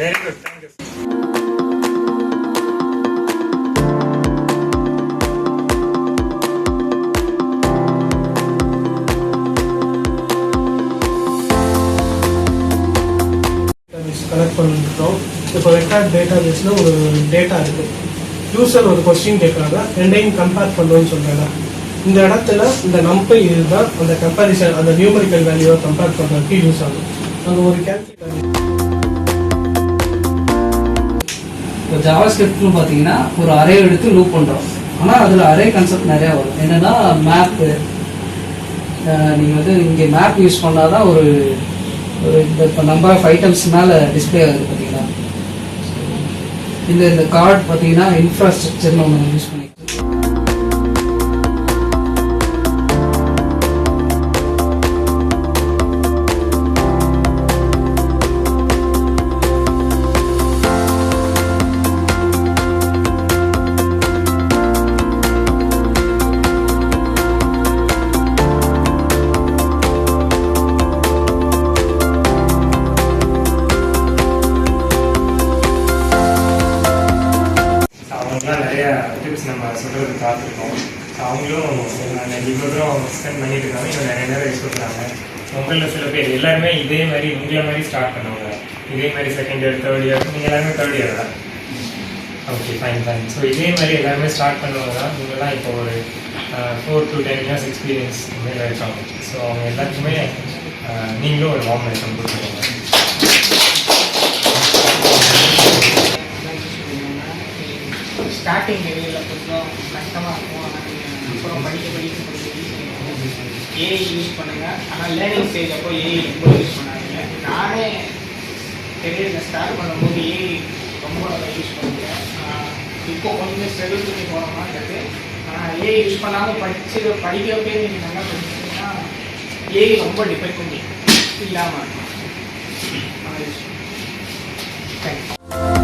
Very good. Thank you. Collect பண்ணிருக்கோம். இப்போ record data பேஸில் ஒரு டேட்டா இருக்கு. யூசர் ஒரு கொஸ்டின் கேட்குறாங்க, ரெண்டையும் கம்பேர் பண்ணுவோன்னு சொல்றாங்க. இந்த இடத்துல இந்த நம்பை இதுதான் அந்த கம்பேரிசன், அந்த நியூமரிக்கல் வேல்யூவை கம்பேர் பண்ணுறதுக்கு யூஸ் ஆகும். அது ஒரு கேல்குலேட்டர். இப்போ ஜாவாஸ்கிரிப்ட்னு பார்த்தீங்கன்னா ஒரு அரே எடுத்து லூப் பண்ணுறோம். ஆனால் அதில் அரே கான்செப்ட் நிறையா வரும். என்னென்னா மேப்பு, நீங்கள் வந்து இங்கே மேப் யூஸ் பண்ணால் தான் ஒரு இப்போ நம்பர் ஆஃப் ஐட்டம்ஸ் மேலே டிஸ்பிளே ஆகுது பார்த்தீங்களா. இந்த கார்டு பார்த்தீங்கன்னா இன்ஃப்ராஸ்ட்ரக்சர்னு ஒன்று யூஸ் பண்ணி நிறைய டிப்ஸ் நம்ம சொல்கிறது பார்த்துருக்கோம். அவங்களும் இவ்வளோ தூரம் ஸ்பெண்ட் பண்ணிட்டு இருக்காங்க. இன்னும் நிறைய நேரம் யூஸ் பண்ணுறாங்க. உங்களில் சில பேர் எல்லாருமே இதே மாதிரி உங்களை மாதிரி ஸ்டார்ட் பண்ணுவாங்க. இதே மாதிரி செகண்ட் இயர் தேர்ட் இயர், நீங்கள் எல்லாருமே தேர்ட் இயர் தான். Okay, fine. ஸோ இதே மாதிரி எல்லாருமே ஸ்டார்ட் பண்ணுவாங்க தான். இவங்கெல்லாம் இப்போ ஒரு 4 to 10 years எக்ஸ்பீரியன்ஸ் மேலே இருக்காங்க. ஸோ அவங்க எல்லாத்துக்குமே நீங்களும் ஒரு வார்ம் வெல்கம் கொடுத்துருவாங்க. ஸ்டார்டிங் லெவலில் கொஞ்சம் கஷ்டமாக இருக்கும். ஆனால் நீங்கள் அப்புறம் படிக்க ஏஐ யூஸ் பண்ணுங்கள். ஆனால் லேர்னிங் ஸ்டேஜ் அப்போ ஏஐ ரொம்ப யூஸ் பண்ணாதீங்க. நானே கெரியரில் ஸ்டார்ட் பண்ணும்போது ஏஐ ரொம்ப யூஸ் பண்ணுவேன். இப்போ கொஞ்சம் ஸ்ட்ரகிள் பண்ணி போகிற மாதிரி இருக்குது. ஆனால் ஏஐ யூஸ் பண்ணாமல் படிக்கிற பேர் நீங்கள் நல்லா படிச்சிங்கன்னா ஏஐ ரொம்ப டிபெண்ட் பண்ணி இல்லாமல் தேங்க்யூ.